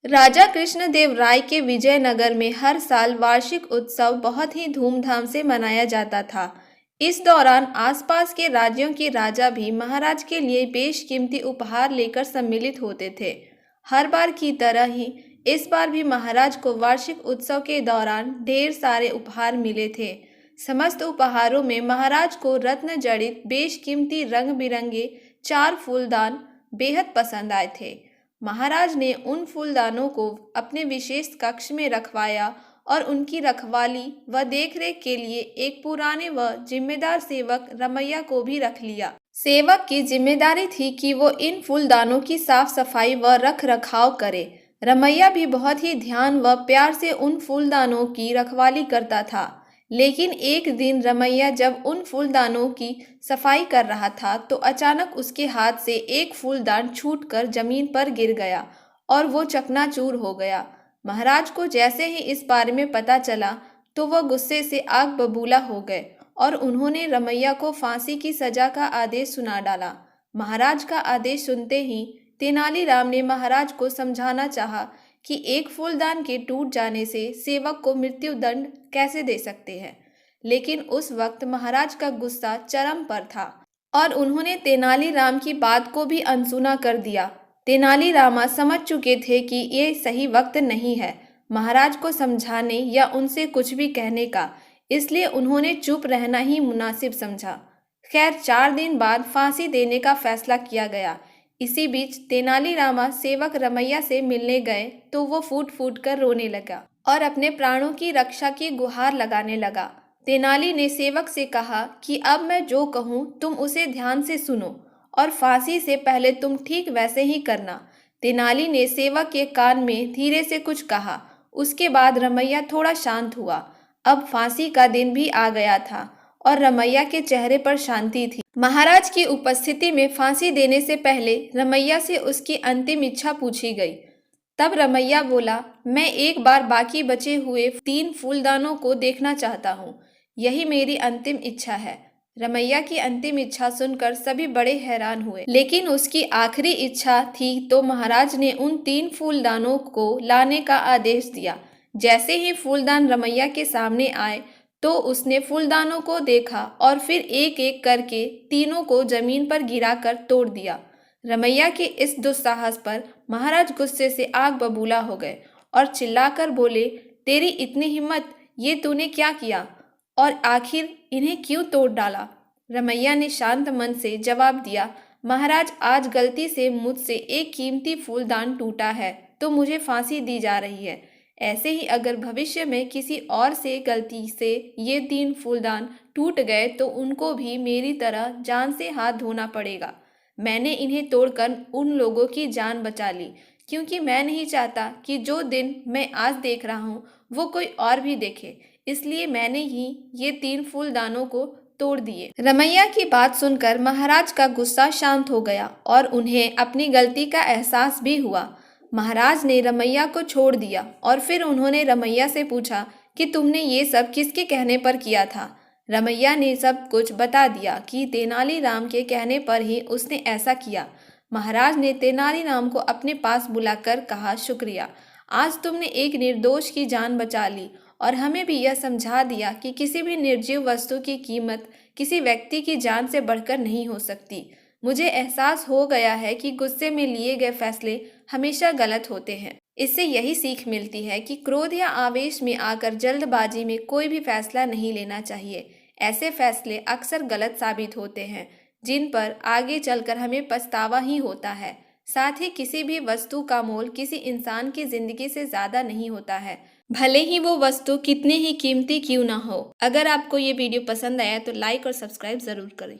राजा कृष्णदेव राय के विजयनगर में हर साल वार्षिक उत्सव बहुत ही धूमधाम से मनाया जाता था। इस दौरान आसपास के राज्यों के राजा भी महाराज के लिए बेशकीमती उपहार लेकर सम्मिलित होते थे। हर बार की तरह ही इस बार भी महाराज को वार्षिक उत्सव के दौरान ढेर सारे उपहार मिले थे। समस्त उपहारों में महाराज को रत्न जड़ित बेशकीमती रंग बिरंगे 4 फूलदान बेहद पसंद आए थे। महाराज ने उन फूलदानों को अपने विशेष कक्ष में रखवाया और उनकी रखवाली व देखरेख के लिए एक पुराने व जिम्मेदार सेवक रमैया को भी रख लिया। सेवक की जिम्मेदारी थी कि वो इन फूलदानों की साफ सफाई व रख रखाव करे। रमैया भी बहुत ही ध्यान व प्यार से उन फूलदानों की रखवाली करता था। लेकिन एक दिन रमैया जब उन फूलदानों की सफाई कर रहा था तो अचानक उसके हाथ से एक फूलदान छूटकर जमीन पर गिर गया और वो चकनाचूर हो गया। महाराज को जैसे ही इस बारे में पता चला तो वह गुस्से से आग बबूला हो गए और उन्होंने रमैया को फांसी की सजा का आदेश सुना डाला। महाराज का आदेश सुनते ही तेनालीराम ने महाराज को समझाना चाहा कि एक फूलदान के टूट जाने से सेवक को मृत्यु दंड कैसे दे सकते हैं। लेकिन उस वक्त महाराज का गुस्सा चरम पर था और उन्होंने तेनालीराम की बात को भी अनसुना कर दिया। तेनालीरामा समझ चुके थे कि ये सही वक्त नहीं है महाराज को समझाने या उनसे कुछ भी कहने का, इसलिए उन्होंने चुप रहना ही मुनासिब समझा। खैर 4 दिन बाद फांसी देने का फैसला किया गया। इसी बीच तेनालीरामा सेवक रमैया से मिलने गए तो वो फूट फूट कर रोने लगा और अपने प्राणों की रक्षा की गुहार लगाने लगा। तेनाली ने सेवक से कहा कि अब मैं जो कहूँ तुम उसे ध्यान से सुनो और फांसी से पहले तुम ठीक वैसे ही करना। तेनाली ने सेवक के कान में धीरे से कुछ कहा। उसके बाद रमैया थोड़ा शांत हुआ। अब फांसी का दिन भी आ गया था और रमैया के चेहरे पर शांति थी। महाराज की उपस्थिति में फांसी देने से पहले रमैया से उसकी अंतिम इच्छा पूछी गई। तब रमैया बोला, मैं एक बार बाकी बचे हुए 3 फूलदानों को देखना चाहता हूँ। यही मेरी अंतिम इच्छा है। रमैया की अंतिम इच्छा सुनकर सभी बड़े हैरान हुए, लेकिन उसकी आखिरी इच्छा थी तो महाराज ने उन 3 फूलदानों को लाने का आदेश दिया। जैसे ही फूलदान रमैया के सामने आए तो उसने फूलदानों को देखा और फिर एक एक करके तीनों को जमीन पर गिराकर तोड़ दिया। रमैया के इस दुस्साहस पर महाराज गुस्से से आग बबूला हो गए और चिल्लाकर बोले, तेरी इतनी हिम्मत, ये तूने क्या किया और आखिर इन्हें क्यों तोड़ डाला? रमैया ने शांत मन से जवाब दिया, महाराज आज गलती से मुझसे एक कीमती फूलदान टूटा है तो मुझे फांसी दी जा रही है। ऐसे ही अगर भविष्य में किसी और से गलती से ये 3 फूलदान टूट गए तो उनको भी मेरी तरह जान से हाथ धोना पड़ेगा। मैंने इन्हें तोड़कर उन लोगों की जान बचा ली क्योंकि मैं नहीं चाहता कि जो दिन मैं आज देख रहा हूँ वो कोई और भी देखे, इसलिए मैंने ही ये 3 फूलदानों को तोड़ दिए। रमैया की बात सुनकर महाराज का गुस्सा शांत हो गया और उन्हें अपनी गलती का एहसास भी हुआ। महाराज ने रमैया को छोड़ दिया और फिर उन्होंने रमैया से पूछा कि तुमने ये सब किसके कहने पर किया था। रमैया ने सब कुछ बता दिया कि तेनालीराम के कहने पर ही उसने ऐसा किया। महाराज ने तेनालीराम को अपने पास बुलाकर कहा, शुक्रिया, आज तुमने एक निर्दोष की जान बचा ली और हमें भी यह समझा दिया कि किसी भी निर्जीव वस्तु की कीमत किसी व्यक्ति की जान से बढ़कर नहीं हो सकती। मुझे एहसास हो गया है कि गुस्से में लिए गए फैसले हमेशा गलत होते हैं। इससे यही सीख मिलती है कि क्रोध या आवेश में आकर जल्दबाजी में कोई भी फैसला नहीं लेना चाहिए। ऐसे फैसले अक्सर गलत साबित होते हैं जिन पर आगे चलकर हमें पछतावा ही होता है। साथ ही किसी भी वस्तु का मोल किसी इंसान की जिंदगी से ज्यादा नहीं होता है, भले ही वो वस्तु कितनी ही कीमती क्यों ना हो। अगर आपको ये वीडियो पसंद आया तो लाइक और सब्सक्राइब जरूर करें।